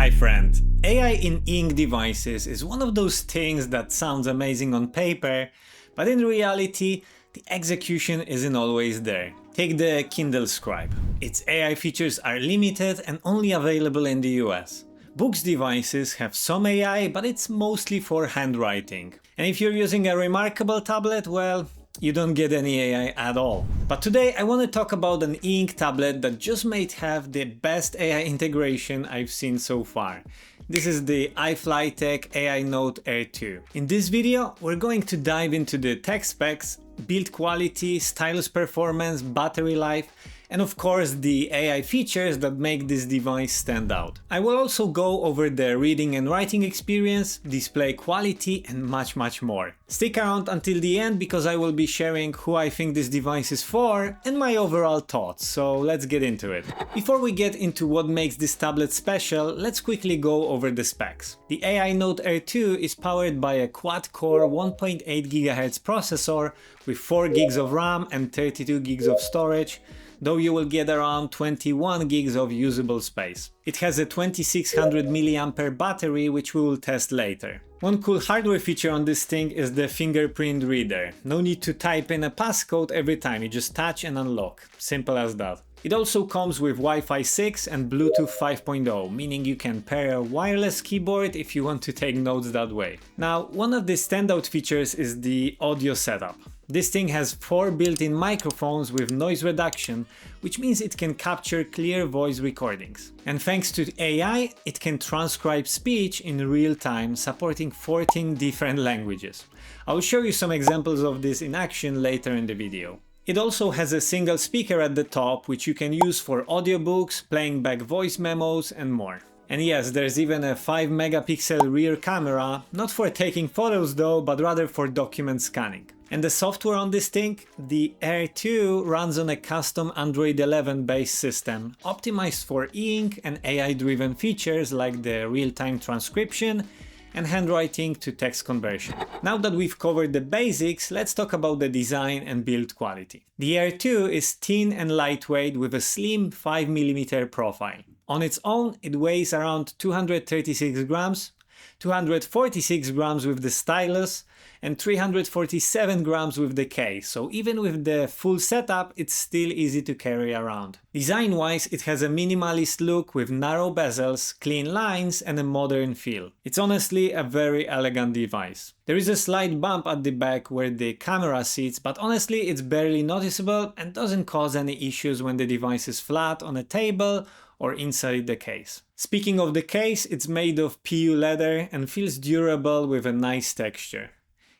Hi friend! AI in ink devices is one of those things that sounds amazing on paper, but in reality, the execution isn't always there. Take the Kindle Scribe. Its AI features are limited and only available in the US. Books devices have some AI, but it's mostly for handwriting. And if you're using a Remarkable tablet, well, you don't get any AI at all. But today I want to talk about an ink tablet that just might have the best AI integration I've seen so far. This is the iFLYTEK AINOTE Air2. In this video, we're going to dive into the tech specs, build quality, stylus performance, battery life, and of course the AI features that make this device stand out. I will also go over the reading and writing experience, display quality, and much more. Stick around until the end because I will be sharing who I think this device is for and my overall thoughts, so let's get into it. Before we get into what makes this tablet special, let's quickly go over the specs. The AINOTE Air2 is powered by a quad-core 1.8 GHz processor with 4 GB of RAM and 32 GB of storage, though you will get around 21 gigs of usable space. It has a 2600 mAh battery, which we will test later. One cool hardware feature on this thing is the fingerprint reader. No need to type in a passcode every time, you just touch and unlock. Simple as that. It also comes with Wi-Fi 6 and Bluetooth 5.0, meaning you can pair a wireless keyboard if you want to take notes that way. Now, one of the standout features is the audio setup. This thing has 4 built-in microphones with noise reduction, which means it can capture clear voice recordings. And thanks to AI, it can transcribe speech in real time, supporting 14 different languages. I'll show you some examples of this in action later in the video. It also has a single speaker at the top, which you can use for audiobooks, playing back voice memos, and more. And yes, there's even a 5 megapixel rear camera, not for taking photos though, but rather for document scanning. And the software on this thing? The Air2 runs on a custom Android 11 based system, optimized for ink and AI-driven features like the real-time transcription and handwriting-to-text conversion. Now that we've covered the basics, let's talk about the design and build quality. The Air2 is thin and lightweight with a slim 5mm profile. On its own, it weighs around 236 grams, 246 grams with the stylus, and 347 grams with the case, so even with the full setup, it's still easy to carry around. Design-wise, it has a minimalist look with narrow bezels, clean lines, and a modern feel. It's honestly a very elegant device. There is a slight bump at the back where the camera sits, but honestly it's barely noticeable and doesn't cause any issues when the device is flat on a table or inside the case. Speaking of the case, it's made of PU leather and feels durable with a nice texture.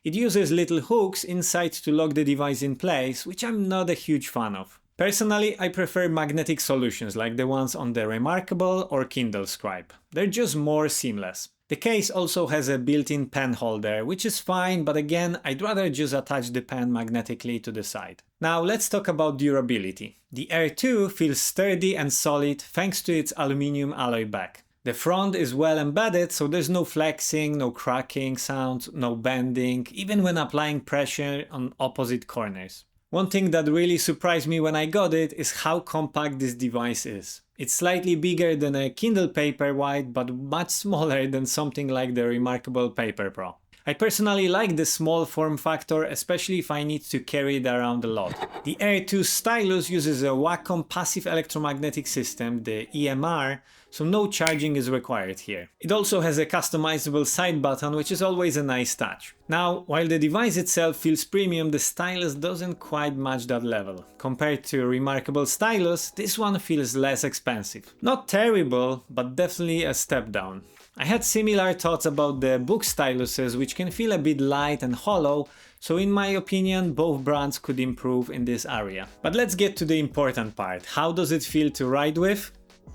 It uses little hooks inside to lock the device in place, which I'm not a huge fan of. Personally, I prefer magnetic solutions like the ones on the Remarkable or Kindle Scribe. They're just more seamless. The case also has a built-in pen holder, which is fine, but again, I'd rather just attach the pen magnetically to the side. Now let's talk about durability. The Air2 feels sturdy and solid thanks to its aluminum alloy back. The front is well embedded, so there's no flexing, no cracking sounds, no bending, even when applying pressure on opposite corners. One thing that really surprised me when I got it is how compact this device is. It's slightly bigger than a Kindle Paperwhite, but much smaller than something like the Remarkable Paper Pro. I personally like the small form factor, especially if I need to carry it around a lot. The Air2 stylus uses a Wacom passive electromagnetic system, the EMR, so no charging is required here. It also has a customizable side button, which is always a nice touch. Now, while the device itself feels premium, the stylus doesn't quite match that level. Compared to Remarkable stylus, this one feels less expensive. Not terrible, but definitely a step down. I had similar thoughts about the book styluses, which can feel a bit light and hollow, so in my opinion both brands could improve in this area. But let's get to the important part. How does it feel to write with?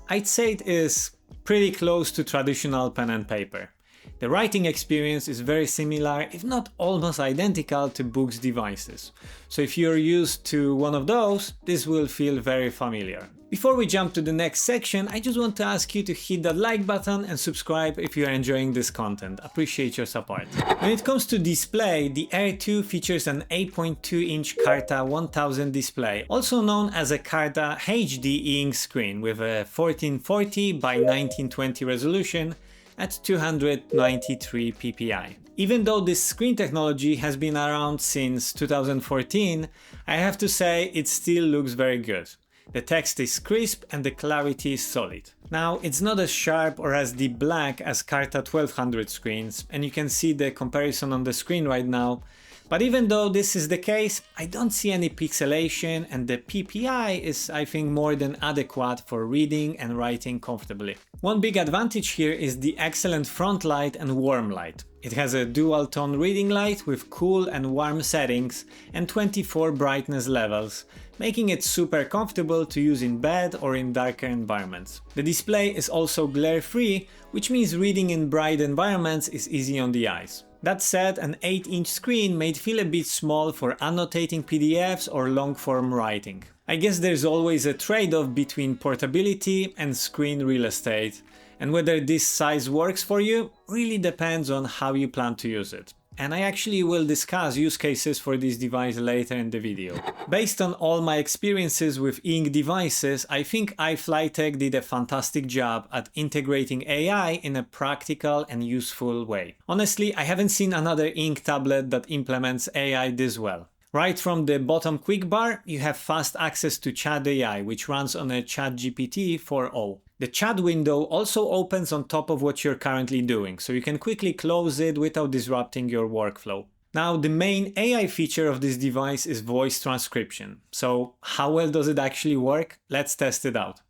I'd say it is pretty close to traditional pen and paper. The writing experience is very similar, if not almost identical, to books devices. So if you're used to one of those, this will feel very familiar. Before we jump to the next section, I just want to ask you to hit that like button and subscribe if you are enjoying this content. Appreciate your support. When it comes to display, the Air 2 features an 8.2-inch Carta 1000 display, also known as a Carta HD e-ink screen with a 1440 by 1920 resolution at 293 ppi. Even though this screen technology has been around since 2014, I have to say it still looks very good. The text is crisp and the clarity is solid. Now, it's not as sharp or as deep black as Carta 1200 screens, and you can see the comparison on the screen right now. But even though this is the case, I don't see any pixelation, and the PPI is, I think, more than adequate for reading and writing comfortably. One big advantage here is the excellent front light and warm light. It has a dual tone reading light with cool and warm settings and 24 brightness levels, making it super comfortable to use in bed or in darker environments. The display is also glare-free, which means reading in bright environments is easy on the eyes. That said, an 8-inch screen may feel a bit small for annotating PDFs or long-form writing. I guess there's always a trade-off between portability and screen real estate, and whether this size works for you really depends on how you plan to use it. And I actually will discuss use cases for this device later in the video. Based on all my experiences with ink devices, I think iFLYTEK did a fantastic job at integrating AI in a practical and useful way. Honestly, I haven't seen another ink tablet that implements AI this well. Right from the bottom quick bar, you have fast access to Chat AI, which runs on a ChatGPT 4.0. The chat window also opens on top of what you're currently doing, so you can quickly close it without disrupting your workflow. Now, the main AI feature of this device is voice transcription. So how well does it actually work? Let's test it out.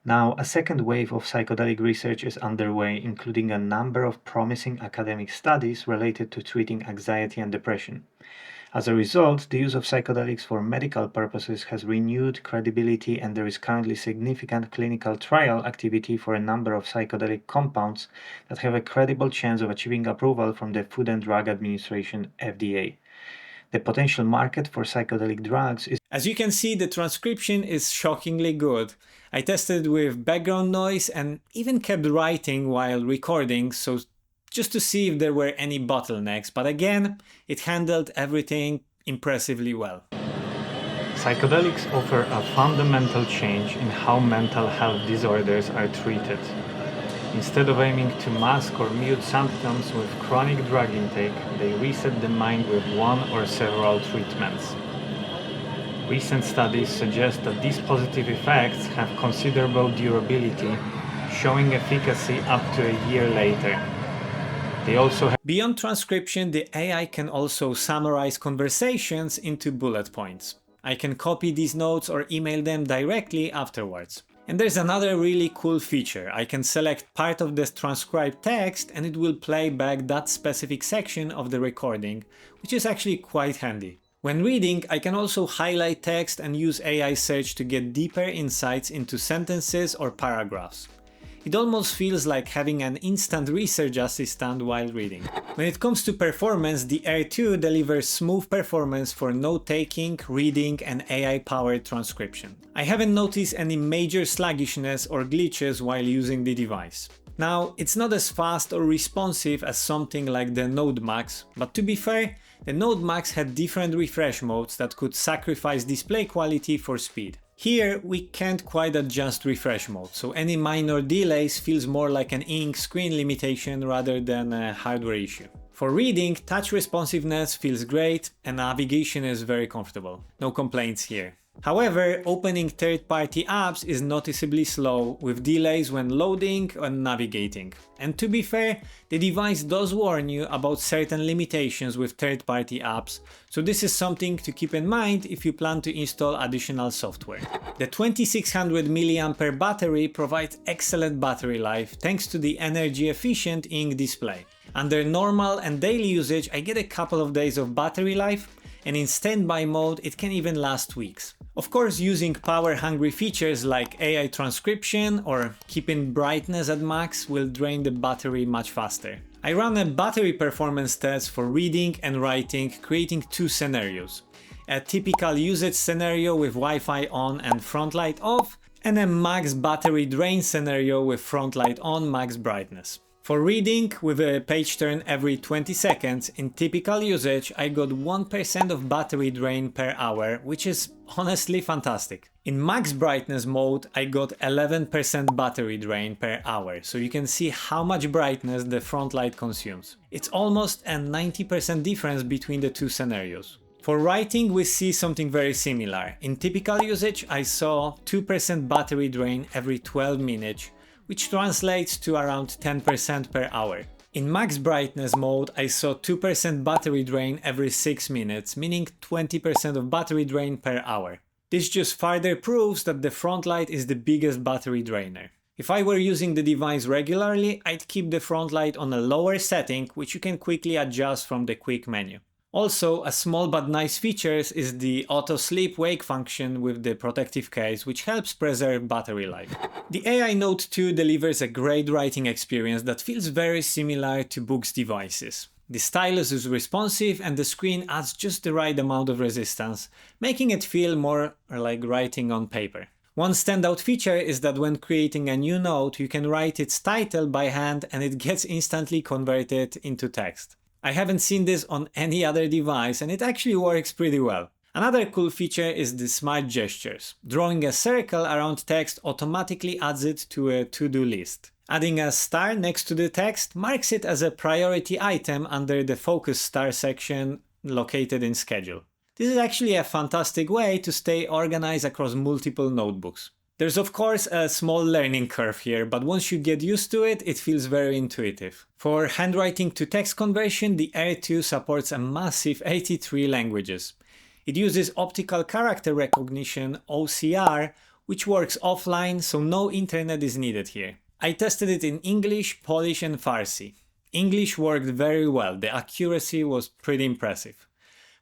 Now, a second wave of psychedelic research is underway, including a number of promising academic studies related to treating anxiety and depression. As a result, the use of psychedelics for medical purposes has renewed credibility, and there is currently significant clinical trial activity for a number of psychedelic compounds that have a credible chance of achieving approval from the Food and Drug Administration (FDA). The potential market for psychedelic drugs is... As you can see, the transcription is shockingly good. I tested with background noise and even kept writing while recording, so just to see if there were any bottlenecks, but again, it handled everything impressively well. Psychedelics offer a fundamental change in how mental health disorders are treated. Instead of aiming to mask or mute symptoms with chronic drug intake, they reset the mind with one or several treatments. Recent studies suggest that these positive effects have considerable durability, showing efficacy up to a year later. They also Beyond transcription, the AI can also summarize conversations into bullet points. I can copy these notes or email them directly afterwards. And there's another really cool feature. I can select part of the transcribed text and it will play back that specific section of the recording, which is actually quite handy. When reading, I can also highlight text and use AI search to get deeper insights into sentences or paragraphs. It almost feels like having an instant research assistant while reading. When it comes to performance, the Air 2 delivers smooth performance for note-taking, reading, and AI-powered transcription. I haven't noticed any major sluggishness or glitches while using the device. Now, it's not as fast or responsive as something like the Note Max, but to be fair, the Note Max had different refresh modes that could sacrifice display quality for speed. Here, we can't quite adjust refresh mode, so any minor delays feels more like an ink screen limitation rather than a hardware issue. For reading, touch responsiveness feels great and navigation is very comfortable. No complaints here. However, opening third-party apps is noticeably slow, with delays when loading and navigating. And to be fair, the device does warn you about certain limitations with third-party apps, so this is something to keep in mind if you plan to install additional software. The 2600 mAh battery provides excellent battery life thanks to the energy-efficient ink display. Under normal and daily usage, I get a couple of days of battery life, and in standby mode it can even last weeks. Of course, using power-hungry features like AI transcription or keeping brightness at max will drain the battery much faster. I ran a battery performance test for reading and writing, creating two scenarios. A typical usage scenario with Wi-Fi on and front light off, and a max battery drain scenario with front light on, max brightness. For reading, with a page turn every 20 seconds, in typical usage I got 1% of battery drain per hour, which is honestly fantastic. In max brightness mode I got 11% battery drain per hour, so you can see how much brightness the front light consumes. It's almost a 90% difference between the two scenarios. For writing we see something very similar. In typical usage I saw 2% battery drain every 12 minutes, which translates to around 10% per hour. In max brightness mode I saw 2% battery drain every 6 minutes, meaning 20% of battery drain per hour. This just further proves that the front light is the biggest battery drainer. If I were using the device regularly, I'd keep the front light on a lower setting, which you can quickly adjust from the quick menu. Also, a small but nice feature is the auto sleep wake function with the protective case, which helps preserve battery life. The AINOTE 2 delivers a great writing experience that feels very similar to books devices. The stylus is responsive and the screen adds just the right amount of resistance, making it feel more like writing on paper. One standout feature is that when creating a new note, you can write its title by hand and it gets instantly converted into text. I haven't seen this on any other device and it actually works pretty well. Another cool feature is the smart gestures. Drawing a circle around text automatically adds it to a to-do list. Adding a star next to the text marks it as a priority item under the focus star section located in schedule. This is actually a fantastic way to stay organized across multiple notebooks. There's of course a small learning curve here, but once you get used to it, it feels very intuitive. For handwriting-to-text conversion, the Air2 supports a massive 83 languages. It uses optical character recognition, OCR, which works offline, so no internet is needed here. I tested it in English, Polish and Farsi. English worked very well, the accuracy was pretty impressive.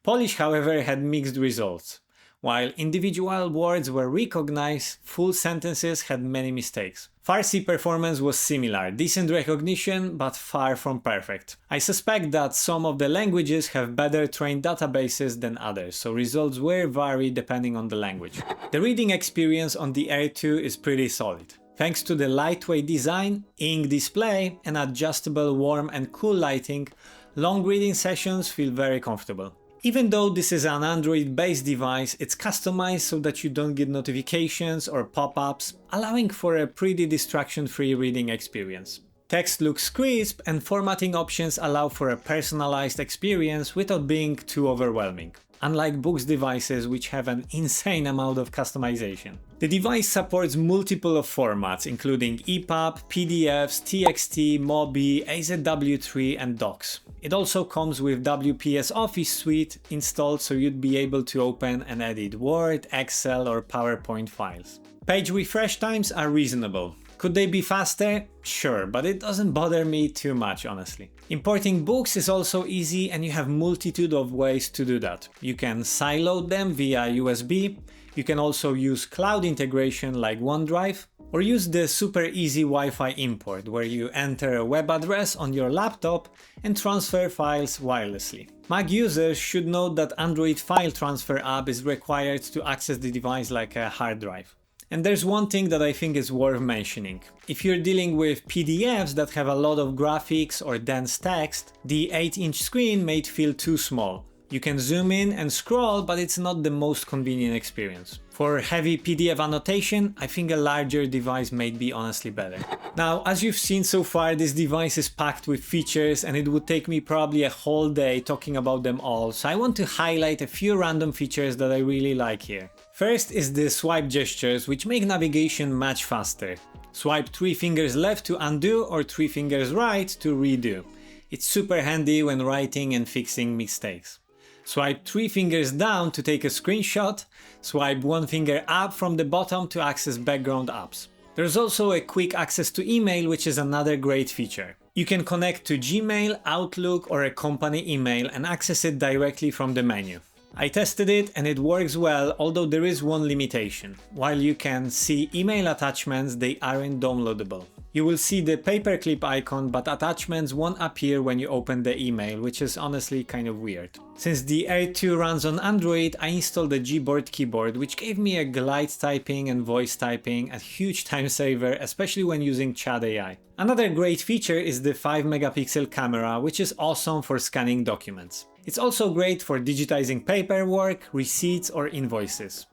Polish, however, had mixed results. While individual words were recognized, full sentences had many mistakes. Farsi performance was similar, decent recognition, but far from perfect. I suspect that some of the languages have better trained databases than others, so results will vary depending on the language. The reading experience on the Air2 is pretty solid. Thanks to the lightweight design, ink display, and adjustable warm and cool lighting, long reading sessions feel very comfortable. Even though this is an Android-based device, it's customized so that you don't get notifications or pop-ups, allowing for a pretty distraction-free reading experience. Text looks crisp and formatting options allow for a personalized experience without being too overwhelming, unlike books devices which have an insane amount of customization. The device supports multiple formats including EPUB, PDFs, TXT, MOBI, AZW3 and docs. It also comes with WPS Office Suite installed, so you'd be able to open and edit Word, Excel or PowerPoint files. Page refresh times are reasonable. Could they be faster? Sure, but it doesn't bother me too much, honestly. Importing books is also easy and you have multitude of ways to do that. You can sideload them via USB, you can also use cloud integration like OneDrive, or use the super easy Wi-Fi import where you enter a web address on your laptop and transfer files wirelessly. Mac users should note that Android File Transfer app is required to access the device like a hard drive. And there's one thing that I think is worth mentioning. If you're dealing with PDFs that have a lot of graphics or dense text, the 8-inch screen may feel too small. You can zoom in and scroll, but it's not the most convenient experience. For heavy PDF annotation, I think a larger device may be honestly better. Now, as you've seen so far, this device is packed with features and it would take me probably a whole day talking about them all, so I want to highlight a few random features that I really like here. First is the swipe gestures, which make navigation much faster. Swipe 3 fingers left to undo or 3 fingers right to redo. It's super handy when writing and fixing mistakes. Swipe 3 fingers down to take a screenshot, swipe 1 finger up from the bottom to access background apps. There's also a quick access to email, which is another great feature. You can connect to Gmail, Outlook or a company email and access it directly from the menu. I tested it and it works well, although there is one limitation. While you can see email attachments, they aren't downloadable. You will see the paperclip icon, but attachments won't appear when you open the email, which is honestly kind of weird. Since the Air 2 runs on Android, I installed the Gboard keyboard, which gave me a glide typing and voice typing, a huge time saver, especially when using Chat AI. Another great feature is the 5-megapixel camera, which is awesome for scanning documents. It's also great for digitizing paperwork, receipts or invoices.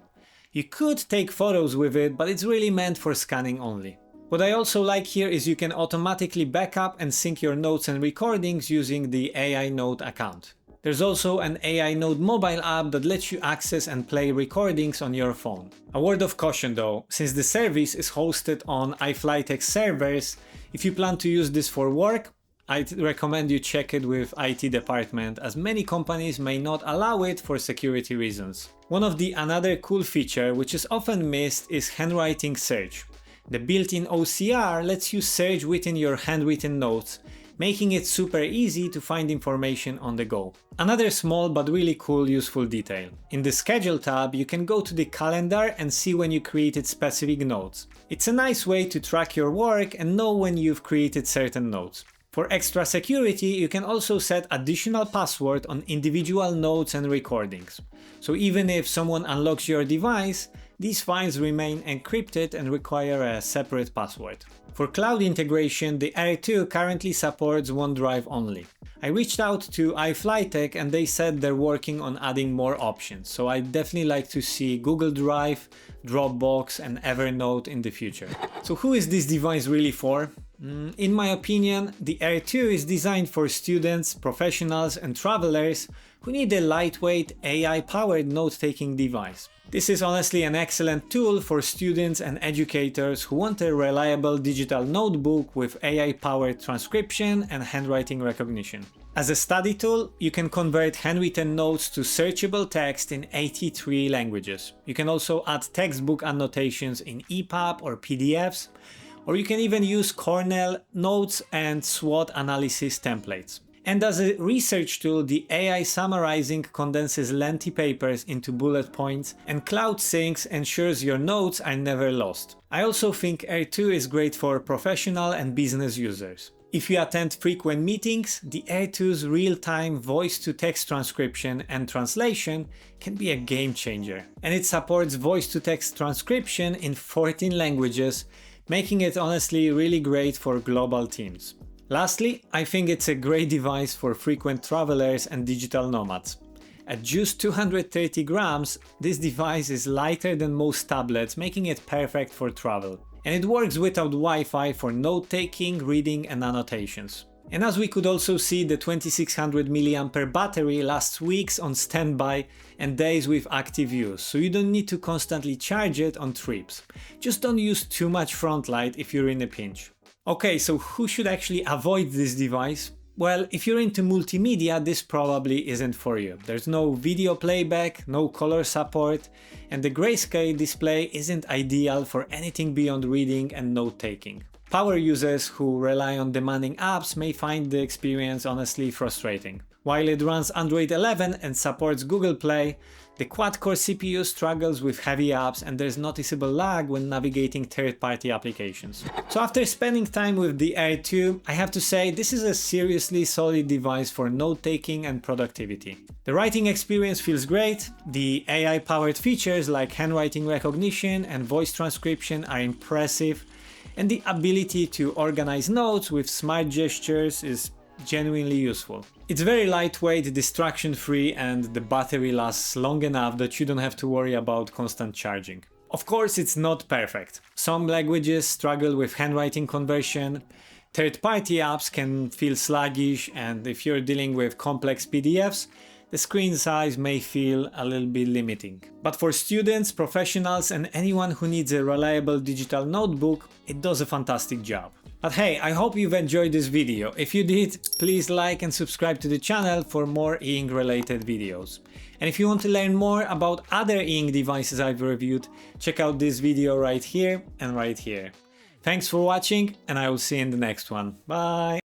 You could take photos with it, but it's really meant for scanning only. What I also like here is you can automatically backup and sync your notes and recordings using the AINOTE account. There's also an AINOTE mobile app that lets you access and play recordings on your phone. A word of caution though, since the service is hosted on iFLYTEK servers, if you plan to use this for work, I'd recommend you check it with IT department, as many companies may not allow it for security reasons. One of the another cool feature which is often missed is Handwriting Search. The built-in OCR lets you search within your handwritten notes, making it super easy to find information on the go. Another small but really cool useful detail. In the Schedule tab, you can go to the calendar and see when you created specific notes. It's a nice way to track your work and know when you've created certain notes. For extra security, you can also set additional password on individual notes and recordings. So even if someone unlocks your device, these files remain encrypted and require a separate password. For cloud integration, the Air 2 currently supports OneDrive only. I reached out to iFLYTEK and they said they're working on adding more options, so I'd definitely like to see Google Drive, Dropbox and Evernote in the future. So who is this device really for? In my opinion, the Air 2 is designed for students, professionals and travelers who need a lightweight AI-powered note-taking device. This is honestly an excellent tool for students and educators who want a reliable digital notebook with AI-powered transcription and handwriting recognition. As a study tool, you can convert handwritten notes to searchable text in 83 languages. You can also add textbook annotations in EPUB or PDFs, or you can even use Cornell notes and SWOT analysis templates. And as a research tool, the AI summarizing condenses lengthy papers into bullet points, and Cloud Syncs ensures your notes are never lost. I also think Air 2 is great for professional and business users. If you attend frequent meetings, the Air 2's real-time voice-to-text transcription and translation can be a game changer. And it supports voice-to-text transcription in 14 languages, making it honestly really great for global teams. Lastly, I think it's a great device for frequent travelers and digital nomads. At just 230 grams, this device is lighter than most tablets, making it perfect for travel. And it works without Wi-Fi for note-taking, reading and annotations. And as we could also see, the 2600 mAh battery lasts weeks on standby and days with active use, so you don't need to constantly charge it on trips. Just don't use too much front light if you're in a pinch. Okay, so who should actually avoid this device? Well, if you're into multimedia, this probably isn't for you. There's no video playback, no color support, and the grayscale display isn't ideal for anything beyond reading and note-taking. Power users who rely on demanding apps may find the experience honestly frustrating. While it runs Android 11 and supports Google Play, the quad-core CPU struggles with heavy apps and there's noticeable lag when navigating third-party applications. So after spending time with the Air 2, I have to say this is a seriously solid device for note-taking and productivity. The writing experience feels great, the AI-powered features like handwriting recognition and voice transcription are impressive, and the ability to organize notes with smart gestures is genuinely useful. It's very lightweight, distraction-free, and the battery lasts long enough that you don't have to worry about constant charging. Of course, it's not perfect. Some languages struggle with handwriting conversion, third-party apps can feel sluggish, and if you're dealing with complex PDFs, the screen size may feel a little bit limiting. But for students, professionals, and anyone who needs a reliable digital notebook, it does a fantastic job. But hey, I hope you've enjoyed this video. If you did, please like and subscribe to the channel for more e-ink related videos. And if you want to learn more about other e-ink devices I've reviewed, check out this video right here and right here. Thanks for watching, and I will see you in the next one. Bye!